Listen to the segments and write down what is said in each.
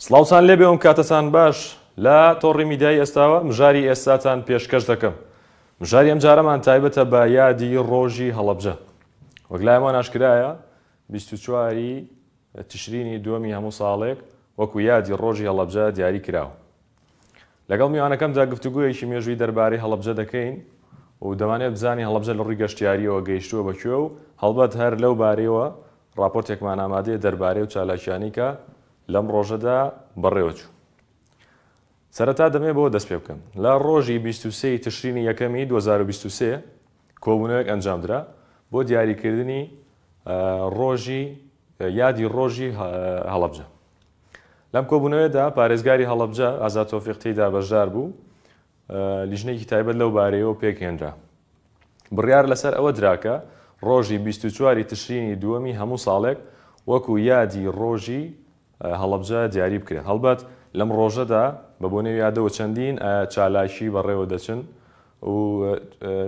سڵاوتان لێبێ و کاتتان باش لە تۆڕی میدیای ئێستاوە مژاری ئێستاتان پێشکەش دەکەم. مژاری ئەم جارەمان تایبەتە بە یادی ڕۆژی هەڵەبجە. وەک لایەمان ئاشکرایە 24 تشرینی دووەمی هەموو ساڵێک وەکو یادی ڕۆژی هەڵەبجە دیاری کراوە. لەگەڵ میوانەکەمدا گفتوگویەکی مێژووی دەربارەی هەڵەبجە دەکەین و دەمانێت بزانین هەڵەبجە لە ڕووی گەشتیاریەوە گەیشتووە بەکوێ و هەڵبەت هەر لەو بارەیەوە راپۆرتێکمان ئامادەیە دەربارەی و چالاکیانی کە لەم ڕۆژەدا بەڕێوە چوو. سەرەتا دەمێ بۆ دەست پێ بکەم. لە ڕۆژی 23 تشرینی یەکەمی 2023 کۆبوونەوەک ئەنجامدرا بۆ دیاریکردنی یادی ڕۆژی هەڵەبجە. لەم کۆبوونەوەدا پارێزگاری هەڵەبجە ئازاد تۆفیق تێیدا بەشدار بوو، لیژنێکی تایبەت لەو بارەیەوە پێکهێنرا. بڕیار لەسەر ئەوە دراکە ڕۆژی 24 تشرینی دووەمی هەموو ساڵێک وەکو یادی ڕۆژی هەڵەبجە دیاری بکرێت. هەڵبەت لەم ڕۆژەدا بە بۆنەوەی یادەوە چەندین چالاکی بەڕێوە دەچن و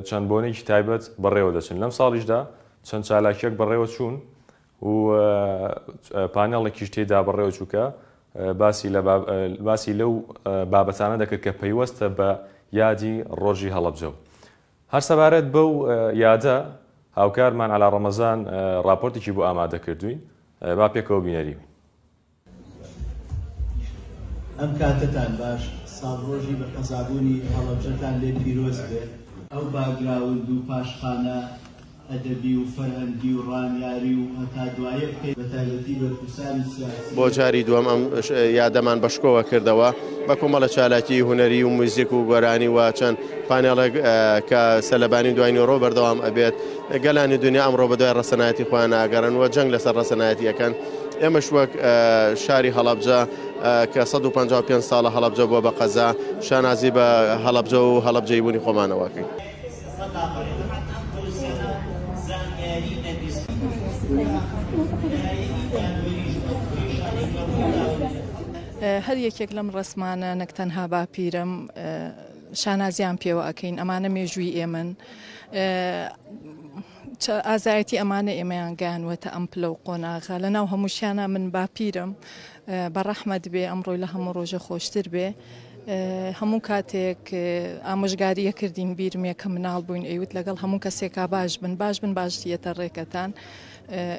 چەند بۆنێکی تایبەت بەڕێوە دەچن. لەم ساڵیشدا چەند چالاکیەک بەڕێوە چوون و پانێڵێکیش تێدا بەڕێوە چووکە باسی لەو بابەتانە دەکرد کە پەیوەستە بە یادی ڕۆژی هەڵەبجە. هەر سەبارەت بەو یادە هاوکارمان عەلا ڕەمەزان راپۆرتێکی بۆ ئامادە کردووین، با پێکەوە بینەری. ئەم کاتتان باش، ساڵڕۆژی بە قەزابوونی هەڵەبجەتان لێ پیرۆز بێت. ئەو باگراوند و پاشخانە ئەدەبی و فەرهەنگی و ڕانیاری و هەتا دوایە بکەیت بە تایبەتی بەرپرسانی سیاسی. بۆ جاری دووەم ئەم یادەمان بەشکۆوە کردەوە بە کۆمەڵە چالاکی هونەری و موزیک و گۆرانی و چەند پانێڵێک کە سەلەبانی دوای نۆڕۆ بەردەوام ئەبێت. گەلانی دنیا ئەمڕۆ بەدوای ڕەسەنایەتی خۆیان ئاگەڕن و جەنگ لەسەر ڕەسەنایەتیەکەن. ئێمەش وەک شاری هەڵەبجە کە 155 ساڵە هەڵەبجە بووە بە قەزا شانازی بە هەڵەبجە و هەڵەبجەی بوونی خۆمانەوەکەین. هەر یەکێک لەم ڕسمانە نەکتەنها باپیرم شانازیان پێوە ئەکەین. ئەمانە مێژووی ئێمن، ئازایەتی ئەمانە ئێمەیان گیانوەتە ئەم پلە و قۆناغا. لەناو هەمووشیانە من باپیرم بەڕەحمەت بێ، ئەمڕۆی لە هەموو ڕۆژە خۆشتر بێ. هەموو کاتێک ئامۆژگاریە کردین بیرمێ کە مناڵ بووین ئەیوت لەگەڵ هەموو کەسێکا باش بن باشیەتە ڕێکەتان.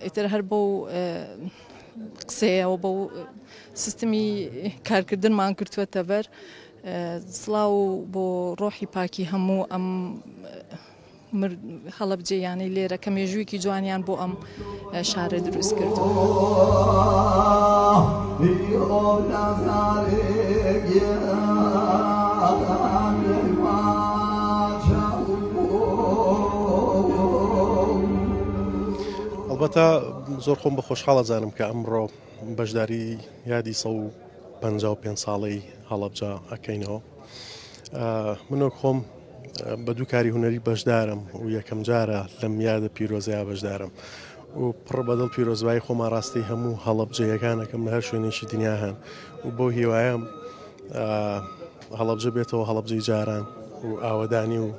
ئیتر هەر بەو قسەیەوە بەو سیستمی کارکردنمان کردووەتە بەر. سڵاو بۆ ڕۆحی پاکی هەموو ئەم هەڵەبجەیانی لێرە کە مێژوویەکی جوانیان بۆ ئەم شارە دروست کردو. ئەلبەتە زۆر خۆم بە خۆشحاڵە زانم کە ئەمڕۆ بەشداری یادی 155 ساڵەی هەڵەبجە ئەکەینەوە. منۆک خۆم بە دوو کاری هونەری بەشدارم و یەکەم جارە لەم یادە پیرۆزەیە بەشدارم و پڕ بەدڵ پیرۆزبایی خۆمان ڕاستی هەموو هەڵەبجەیەکانەکەم لە هەر شوێنێکی دنیا هەن و بۆ هیوایەم هەڵەبجە بێتەوە هەڵەبجەی جاران و ئاوەدانی و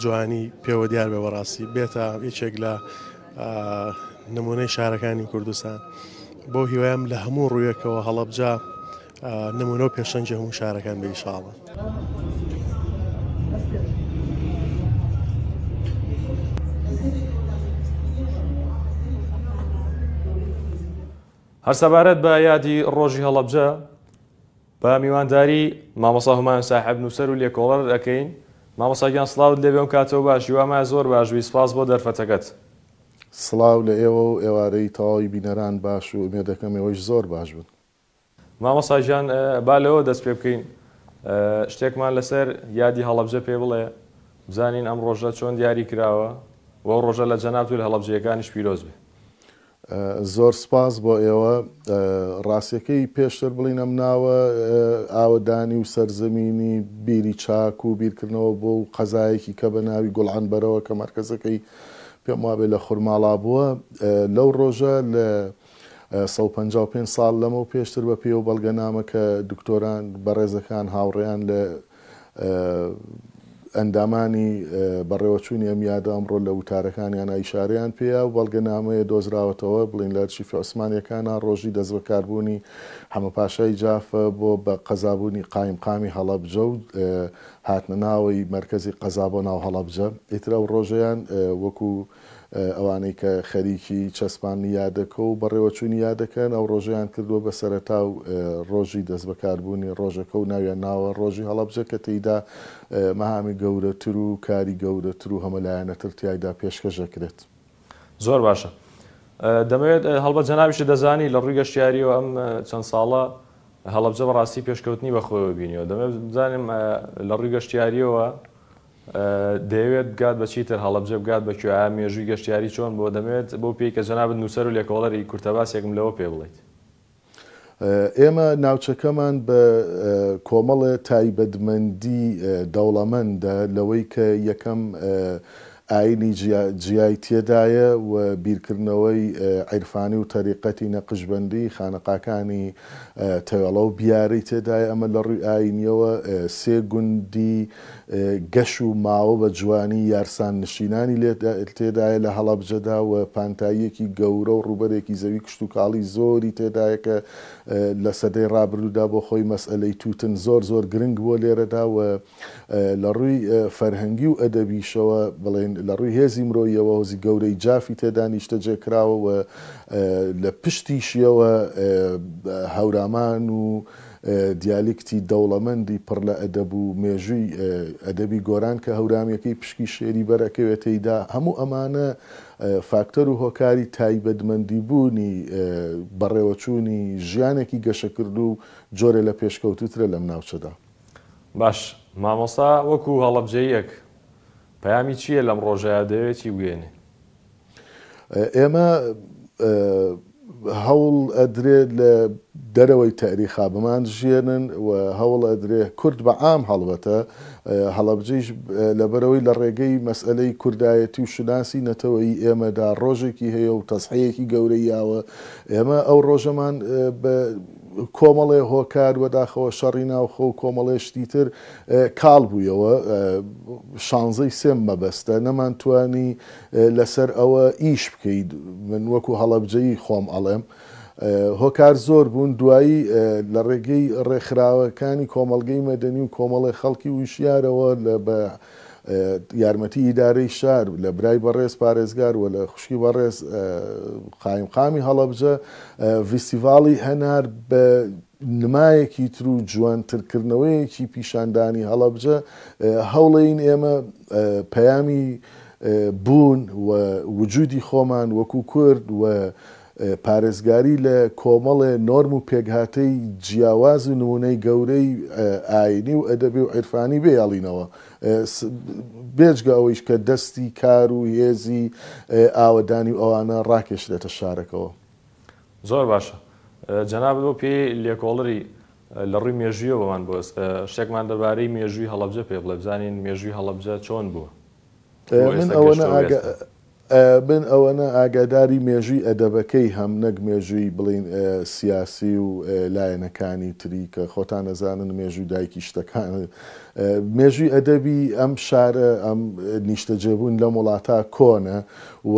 جوانی پێوە دیار بێ بەڕاستی بێتە یەکێک لە نمونەی شارەکانی کوردستان. بۆ هیوایم لە هەموو ڕوویەکەوە هەڵەبجە نمونە و پێشەنگی هەموو شارەکان بێ ئینشاڵڵا. هەر سەبارەت بە یادی ڕۆژی هەڵەبجە بە میوانداری مامۆستا هومایون ساحب نووسەر و لێکۆڵەر دەکەین. مامۆستاگیان سڵاوت لێبێ و کاتەوە باش، وامایە زۆر باشوی سپاس بۆ دەرفەتەکەت. سڵاو لە ئێوە و ئێوارەی تەواوی بینەران باش و ئومێد دەکەم ئێوەش زۆر باش بن. مامۆستاگیان با لەوە دەست پێ بکەین، شتێکمان لەسەر یادی هەڵەبجە پێ بڵێ، بزانین ئەم ڕۆژە چۆن دیاری کراوە و ئەو ڕۆژە لە جەناب و لە هەڵەبجەیەکانیش پیرۆز بێ. زۆر سپاس بۆ ئێوە. ڕاستیەکەی پێشتر بڵین ئەم ناوە ئاوەدانی و سەرزەمینی بیری چاک و بیرکردنەوە بۆ و قەزایەکی کە بە ناوی گوڵعەنبەرەوە کە مەرکەزەکەی پێم وابێ لە خورماڵا بووە. لەو ڕۆژە لە 155 ساڵ لەمە و پێشتر بە پێ و بەڵگەنامە کە دکتۆران بەڕێزەکان هاوڕێیان لە ئەندامانی بەڕێوەچوونی ئەم یادە ئەمڕۆ لە وتارەکانیان ئیشارەیان پێیا و بەڵگەنامەیە دۆزراوەتەوە بڵین لە ئەرشیفی عوسمانیەکانە ڕۆژی دەستبەکاربوونی هەمەپاشای جافە بۆ بە قەزابوونی قایمقامی هەڵەبجە و هاتنە ناوەی مەرکەزی قەزا بۆ ناو هەڵەبجە. ئیترە و ڕۆژەیان وەکو ئەوانەی کە خەریکی چەسپانی یادەکە و بەڕێوەچوونی یادەکەن ئەو ڕۆژیان کردووە بە سەرەتا و ڕۆژی دەست بەکاربوونی ڕۆژەکە و ناویان ناوە ڕۆژی هەڵەبجە کە تێیدا مەهامی گەورەتر و کاری گەورەتر و هەمەلایەنەتر تیایدا پێشکەشەکرێت. زۆر باشە. دەمەوێت هەڵبەت جەنابیشی دەزانی لە ڕووی گەشتیاریەوە ئەم چەند ساڵە هەڵەبجە بەڕاستی پێشکەوتنی بەخۆیەوە بینیەوە. دەمەوێت بزانیم لە ڕووی گەشتیاریەوە دەیەوێت بگات بە چیتر هەڵەبجە بگات بە کوێ مێژووی گەشتیاری چۆن بۆ دەمەوێت بۆ پێی کە جەنابەت نووسەر و لێکۆڵەری کورتەباسێکم لەوە پێ بڵێیت. ئێمە ناوچەکەمان بە کۆمەڵە تایبەتمەندی دەوڵەمەندە لەوەی کە یەکەم ئاینی جیای تێدایە و بیرکردنەوەی عیرفانی و تەریقەتی نەقشبەندی خانەقاکانی تەوێڵە و بیاری تێدایە. ئەمە لە ڕووی ئاینیەوە سێ گوندی گەش و ماوە بە جوانی یارسان نشینانی تێدایە لە هەڵەبجەدا و پانتاییەکی گەورە و ڕوبەرێکی زەوی کشت و کاڵی زۆری تێدایە کە لە سەدەی ڕابردوودا بۆ خۆی مەسئلەی تووتن زۆر گرنگ بۆ لێرەدا و لە ڕووی فەرهەنگی و ئەدەبیشەوە بڵێن لە ڕووی هێزی مرۆیەوە هۆزی گەورەی جافی تێدا نیشتەجێکراوە و لە پشتیشیەوە هەورامان و دیالکتی دەوڵەمەندی پڕ لە ئەدەب و مێژووی ئەدەبی گۆران کە هەورامەکەی پشکی شێری بەرەکەوێتەیدا هەموو ئەمانە فاکتەر و هۆکاری تایبەتمەندی بوونی بەڕێوەچوونی ژیانێکی گەشەکرد و جۆرە لە پێشکەوتوترە لەم ناوچەدا. باش مامۆستا وەکو هەڵەبجەیەک پەیامی چییە لەم ڕۆژەیە دەوێتی بگوێنێ؟ ئێمە هەوڵ ئەدرێت لە دەرەوەی تاریخا بمانژێنن و هەوڵ ئەدرێ کورد بە عام هەڵبەتە هەڵەبجەیش لەبەرەوەی لە ڕێگەی مەسئلەی کوردایەتی و شناسی نەتەوەی ئێمەدا ڕۆژێکی هەیە و تەسحەیەکی گەورەیاوە. ئێمە ئەو ڕۆژەمان بە کۆمەڵێ هۆکار وەداخەوە شەڕی ناوخۆ و کۆمەڵێشتی تر کاڵ بوویەوە 16 سێم مەبەستە نەمانتوانی لەسەر ئەوە ئیش بکەیت. من وەکو هەڵەبجەیی خۆم ئەڵێم هۆکار زۆر بوون دوایی لە ڕێگەی ڕێکخراوەکانی کۆمەڵگەی مەدەنی و کۆمەڵی خەڵکی وشیارەوە بە یارمەتی ئیدارەی شار لە برای بەڕێز پارێزگار و لە خوشکی بەڕێز قایمقامی هەڵەبجە ڤیستیڤاڵی هەنار بە نمایەکی تر و جوانترکردنەوەیەکی پیشاندانی هەڵەبجە هەوڵین ئێمە پەیامی بوون و وجودی خۆمان وەکو کورد و پارێزگاری لە کۆمەڵێ نۆرم و پێکهاتەی جیاواز و نمونەی گەورەی ئاینی و ئەدەبی و عیرفانی بێڵینەوە بێجگە ئەوەیش کە دەستی کار و هێزی ئاوەدانی و ئەوانە ڕاکێشێتە شارەکەەوە. زۆر باشە. جەناب بۆ پێی لێکۆڵەری لە ڕووی مێژویە بەمان بۆ شتێکمان دەبارەی مێژووی هەڵەبجە پێ بڵێ بزانین مێژووی هەڵەبجە چۆن بووە؟ من ئەوەنە ئاگاداری مێژووی ئەدەبەکەی هەم نەک مێژووی بڵین سیاسی و لایەنەکانی تری کە خۆتان نەزانن مێژووی دایکی شتەکان مێژووی ئەدەبی ئەم شارە ئەم نیشتەجێبوون لە وڵاتە کۆنە و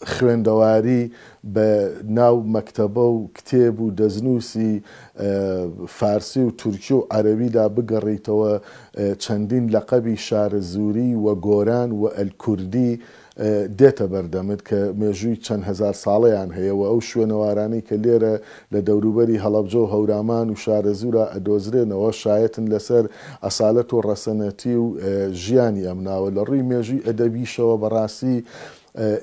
خوێندەواری بە ناو مەکتەبە و کتێب و دەستنووسی فارسی و تورکی و عەرەبیدا بگەڕیتەوە چەندین لەقەبی شارە زووری و گۆران و ئەلکوردی دێتە بەردەمت کە مێژووی چەند هەزار ساڵەیان هەیە و ئەو شوێنەوارانەی کە لێرە لە دەوروبەری هەڵەبجە و هەورامان و شارە زوورە ئەدۆزرێنەوە شایەتن لەسەر ئەسالەت و ڕەسەنەتی و ژیانی ئەم ناوە لە ڕووی مێژووی ئەدەبیشەوە بەڕاستی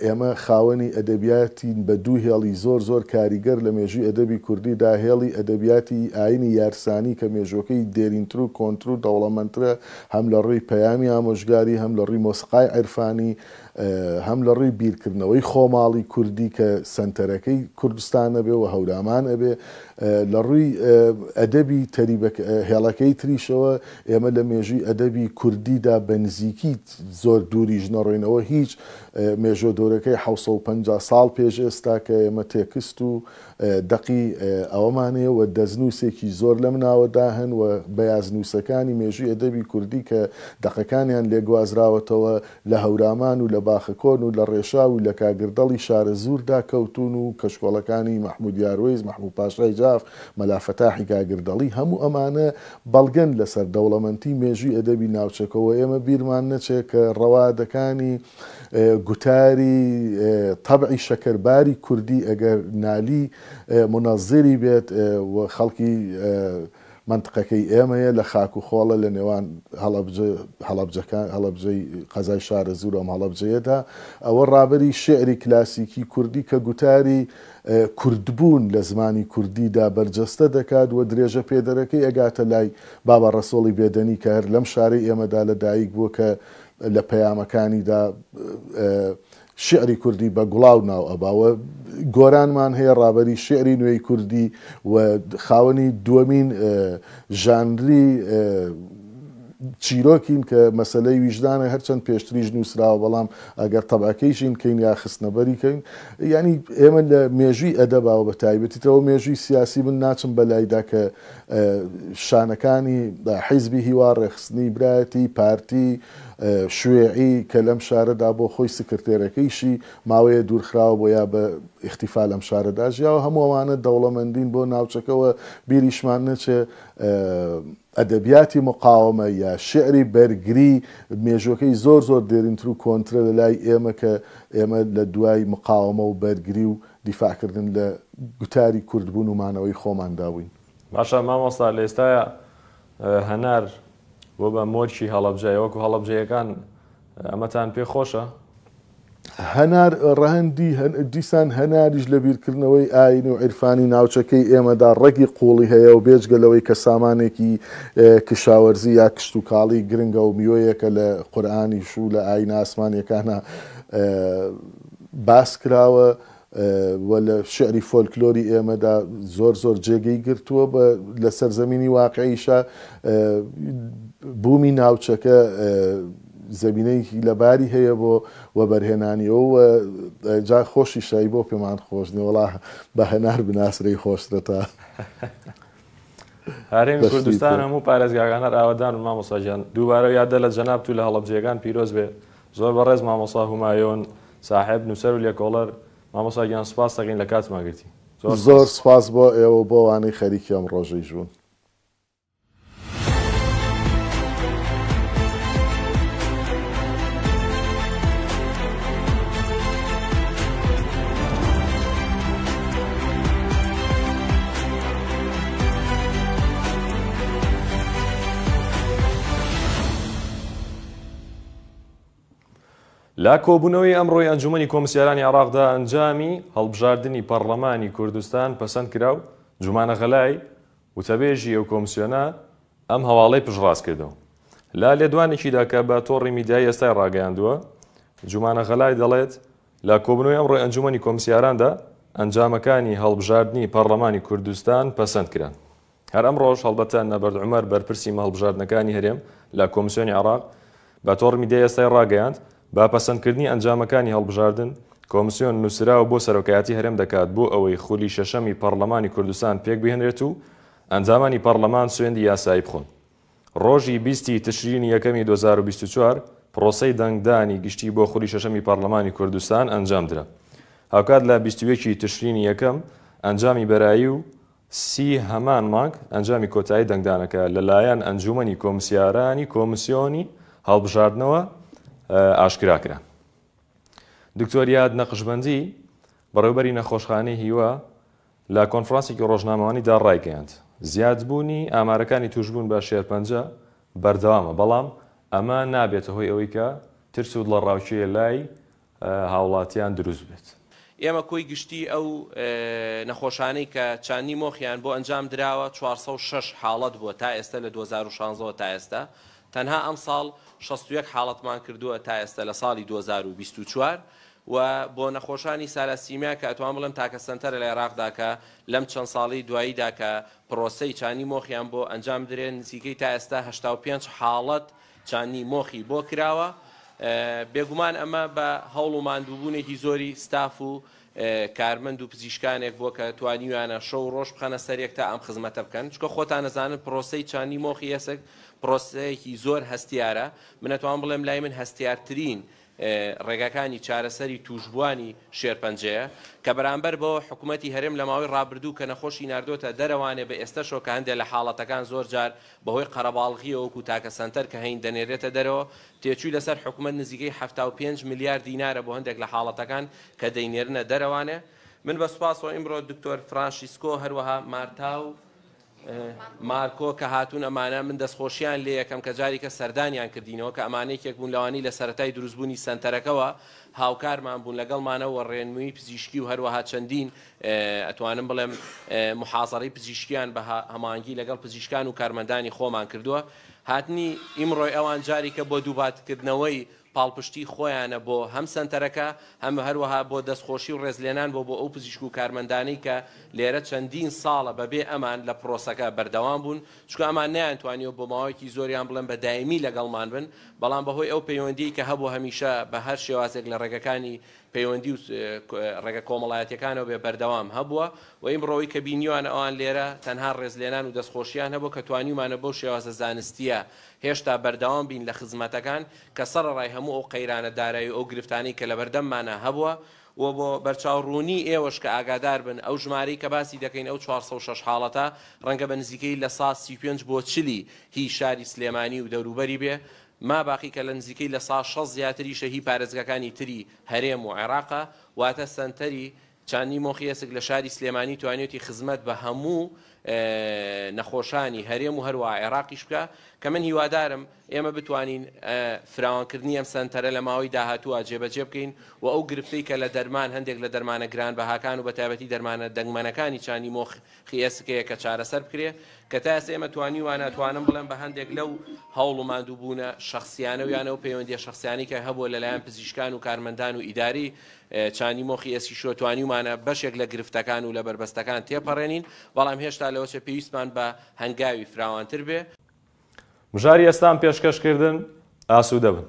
ئێمە خاوەنی ئەدەبیاتین بە دوو هێڵی زۆر کاریگەر لە مێژووی ئەدەبی کوردیدا هێڵی ئەدەبیاتی ئاینی یارسانی کە مێژوەکەی دێرینتر و کۆنتتر و دەوڵەمەندترە هەم لە ڕووی پەیامی ئامۆژگاری هەم لە ڕووی مۆسیقای عیرفانی هەم لە ڕووی بیرکردنەوەی خۆماڵی کوردی کە سنتەرەکەی کوردستانە بێ و هەورامان ئەبێ لە ڕووی ئەدەبی هێڵەکەی تریشەوە ئێمە لە مێژووی ئەدەبی کوردیدا بە نزیکی زۆر دووریژ نەڕۆینەوە هیچ مێژۆ دۆرەکەی 750 ساڵ پێش ئێستا کە ئێمە تێکست و دەقی ئەوەمانەیە و دەستنووسێکی زۆر لەم ناوەدا هەن و بەیازنووسەکانی مێژووی ئەدەبی کوردی کە دەقەکانیان لێگوازراوەتەوە لە هەورامان و لە باخەکۆن و لە ڕێشا و لە کاگردەڵی شارە زووردا کەوتون و کەشکۆڵەکانی مەحموود یاروێز مەحموود پاشای جاف مەلافەتاحی کاگردەڵی هەموو ئەمانە بەڵگەن لەسەر دەوڵەمەندی مێژووی ئەدەبی ناوچەکەەوە ئێمە بیرمان نەچێت کە ڕەوادەکانی گوتاری تەبعی شەکەرباری کوردی ئەگەر نالی منەزیری بێت و خەڵکی منطقەکەی ئێمەیە لە خاک و خۆڵە لە نێوان هەڵەبجەی قەزای شارە زوور ئەم هەڵەبجەیەدا ئەوە ڕابەری شێعری کلاسیکی کوردی کە گوتاری کوردبوون لە زمانی کوردیدا بەرجەستە دەکات و درێژە پێدەرەکەی ئەگاتە لای بابە ڕەسۆڵی بێدەنی کە هەر لەم شارەی ئێمەدا لە دایک بووە کە لە پەیامەکانیدا شعری کوردی بە گوڵاو ناو ئەباوە گۆرانمان هەیە ڕابەری شعری نوێی کوردی و خاوەنی دووەمین ژانری چیرۆکین کە مەسلەی ویژدانە هەرچەند پێشتریش نووسراوە بەڵام ئەگەر تەبعەکەیشین کەین یا خستنەبەریکەین ینی ئێمە لە مێژووی ئەدەباوە بە تایبەتیتەوە مێژووی سیاسی من ناچم بەلایدا کە شانەکانی حیزبی هیوا ڕێخستنی برایەتی پارتی شوێعی کە لەم شارەدا بۆ خۆی سکرتێرەکەیشی ماوەیە دوورخراوە بۆ یا بە اختیفا لەم شارەدا ژیاوە هەمووانە دەوڵەمەندین بۆ ناوچەکەەوە بیریشمان نەچێ ئەدەبیاتی مقاومە یا شعری بەرگری مێژوەکەی زۆر زۆر دێرینتر و کۆنترە لە لای ئێمە کە ئێمە لە دوای مقاومە و بەرگری و دیفاعکردن لە گوتاری کوردبوون و مانەوەی خۆمانداوین. باشە مامۆستا لە ئێستاە هەنار بۆ بە مۆچی هەڵەبجەیە وەکو هەڵەبجەیەکان ئەمەتان پێ خۆشە؟ هەنار ڕەهەندی دیسان هەناریش لە بیرکردنەوەی ئاین و عیرفانی ناوچەکەی ئێمەدا ڕێگی قوڵی هەیە و بێجگەلەوەی کە سامانێکی کشاوەرزی یا کشت و کاڵی گرنگە و میوەیەکە لە قورئانیش و لە ئاین ئاسمانیەکانە باس کراوە و لە شعری فۆلکلۆری ئێمەدا زۆر زۆر جێگەی گرتووە لە سەرزەمینی واقعیشە بوومی ناوچەکە زەبینەیەکی لەباری هەیە بۆ وە بەرهێنانیەوە و جا خۆشی شایی بۆ پێمان خۆشنی وڵا بە هەنار بناسرەی خۆشترەتە. هەرێمی کوردستان هەموو پارێزگاکانە ئاوادان و مامۆساجان دووبارە یادە لە جەناب تو لە هەڵەبجەکان پیرۆز بێ زۆر بەڕێز مامۆسا هومایۆن ساحب نووسەر و لێکۆڵەر مامۆساگیان سوپاس دەکەین لە کاتمان گرتی زۆر سوپاس بۆ ئێوە بۆ وانەی خەریکی ئەم ڕۆژەی ژوون. لا کۆبوونەوەی ئەمڕۆی ئەنجومەنی کۆمسیارانی عێراقدا ئەنجامی هەڵبژاردننی پەرلەمانی کوردستان پەسەند کرا و جومانە غەلای وتەبێژی ئەو کۆمسیۆنە ئەم هەواڵەی پشڕاست کردەوە. لا لێدوانێکیدا کە بە تۆڕی میدیای ئێستای ڕاگەیاندووە جومانە غەلای دەڵێت لا کۆبوونەوەی ئەمڕۆی ئەنجومەنی کۆمسیاراندا ئەنجامەکانی هەڵبژاردننی پەرلەمانی کوردستان پەسەند کران. هەر ئەمڕۆژ هەڵبەتە نەبەرد عومەر بەرپرسی هەڵبژاردنەکانی هەرێم لە کۆمسیۆنی عێراق بە تۆڕی میدیای ئێستای ڕاگەیاند با پەسەندکردنی ئەنجامەکانی هەڵبژاردن کۆمسیۆن نووسراوە بۆ سەرۆکایەتی هەرێم دەکات بۆ ئەوەی خولی شەشەمی پەرلەمانی کوردستان پێک بهێنرێت و ئەنجامانی پەرلەمان سوێندی یاسایی بخۆن. ڕۆژی 20 تشرینی یەکەمی 2024 پرۆسەی دەنگدانی گشتی بۆ خولی شەشەمی پەرلەمانی کوردستان ئەنجام درا. هاوکات لە 21 تشرینی یەکەم ئەنجامی بەرایی و 30 هەمان مانگ ئەنجامی کۆتایی دەنگدانەکە لەلایەن ئەنجومەنی کۆمسیارانی کۆمسیۆنی هەڵبژاردنەوە ئاشکرا کرا. دکتۆریاد نەقشبەندی بەڕێوەبەری نەخۆشخانەی هیوا لە کۆنفرانسێکی ڕۆژنامەوانیدا ڕایگەیاند زیادبوونی ئامارەکانی توشبوون بە شێرپەنجە بەردەوامە بەڵام ئەمە نابێتە هۆی ئەوەی کە ترس و لە ڕاوچەیە لای هاوڵاتیان دروست بێت. ئێمە کۆی گشتی ئەو نەخۆشانەی کە چاندی مۆخیان بۆ ئەنجام دراوە 406 حاڵەت بووە تا ئێستا لە 2016 تا ئێستا تەنها ئەم ساڵ 61 حاڵەتمان کردووە تا ئێستا لە ساڵی 2024 و بۆ نەخۆشانی ساراسیمیا کە ئەتوان بڵم تاکە سنتەرە لە عێراقدا کە لەم چەند ساڵی دواییدا کە پرۆسەی چانی مۆخیان بۆ ئەنجام درێن نزیکەی تا ئێستا 85 حاڵەت چانی مۆخی بۆ کراوە. بێگومان ئەمە بە هەوڵ و ماندووبوونێکی زۆری ستاف و کارمەند و پزیشکانێک بۆ کە توانیویانە شەو ڕۆژ بخەنە سەرێک تا ئەم خزمەتە بکەن، چکە خۆتان نەزانن پرۆسەی چانی مۆخی ئێسک پرۆسەیەکی زۆر هەستیارە. من ئەتوان بڵێم لای من هەستیارترین ڕێگاکانی چارەسەری توشبوانی شێرپەنجەیە کە بەرامبەر بۆ حکوومەتی هەرێم لە ماوەی ڕابردوو کە نەخۆشی ناردۆتە دەرەوانێ بە ئێستاشۆ کە هەندێک لە حاڵەتەکان زۆر جار بەهۆی قەرەباڵغیەوە وەکو تاکە سەنتەر کە هەین دەنێرێتە دەرەوە تێچووی لەسەر حکوومەت نزیکەی 75 میلیارد دینارە بۆ هەندێک لە حاڵەتەکان کە دەینێرنە دەرەوانێ. من بە سوپاسەوە ئیمڕۆ دکتۆر فرانشیسکۆ هەروەها مارتا و مارکۆ کە هاتوون ئەمانە من دەستخۆشییان لێ یەکەم کە جاری کە سەردانیان کردینەوە کە ئەمانەیەکێک بوون لەوانی لە سەرەتای دروستبوونی سنتەرەکەەوە هاوکارمان بوون لەگەڵمانەوە ڕێنمووی پزیشکی و هەروەها چەندین ئەتوانم بڵێم محاضەڕی پزیشکیان بە هەمانگی لەگەڵ پزیشکان و کارمەندانی خۆمان کردووە. هاتنی ئیمڕۆی ئەوان جاری کە بۆ دووباتکردنەوەی پاڵپشتی خۆیانە بۆ هەم سنتەرەکە هەم هەروەها بۆ دەستخۆشی و ڕێزلێنان بۆ ئەو پزیشک و کارمەندانەی کە لێرە چەندین ساڵە بەبێ ئەمان لە پرۆسەکە بەردەوام بوون، چکە ئەمان نەیانتوانیەوە بۆ ماوەیەکی زۆریان بڵێن بە دایمی لەگەڵمان بن، بەڵام بەهۆی ئەو پەیوەندی کە هەبوو هەمیشە بە هەر شێوازێک لە ڕێگەکانی پەیوەندی و ڕێگە کۆمەڵایەتەکانەوە بێ بەردەوام هەبووە و ئیمڕۆی کە بینیوانە ئەوان لێرە تەنها ڕێزلێنان و دەستخۆشییان هەبوو کە توانیمانە بۆ شێوازە زانستیە هێشتا بەردەوام بین لە خزمەتەکان کە سەرڕای هەموو ئەو قەیرانە دارایی ئەو گرفتانی کە لە بەردەممانە هەبووە و بۆ بەرچاوڕوونی ئێوەش کە ئاگادار بن ئەو ژمارەی کە باسی دەکەین ئەو 406 حاڵەتە ڕەنگە بە نزیکەی لە 35 بۆ 40 هی شاری سلێمانی و دەوروبەری بێ، ما باقی کە لە نزیکەی لە 160 زیاتریشە هی پارێزگەکانی تری هەرێم و عێراقە واتە سنتەری چانی مۆخی ئێسک لە شاری سلێمانی توانێتی خزمەت بە هەموو نەخۆشانی هەرێم و هەروە عێراقیش بکە کە من هیوادارم ئێمە بتوانین فراوانکردنی ئەم سنتەرە لە ماوەی داهاتووە جێبەجێ بکەین و ئەو گرفتەی کە لە دەرمان هەندێک لە دەرمانە گرانبەهاکان و بە تایبەتی دەرمانە دەنگمەنەکانی چانی مۆخی ئێسکەیە کە چارەسەر بکرێ کە تا ئێستا ئێمە توانیوانە توانم بڵێم بە هەندێک لەو هەوڵ و ماندووبوونە شخصیانە و یانە و پەیوەندیە شخصیانی کە هەبووە لەلایەن پزیشکان و کارمەندان و ئیداری چانی مۆخی ئێسکی شۆ توانیومانە بەشێک لە گرفتەکان و لە بربەستەکان تێپەڕێنین، بەڵام هێشتا لەوەچە پێویستمان بە هەنگاوی فراوانتر بێ. مژاری ئێستان پێشکەشکردن ئاسوودە بن.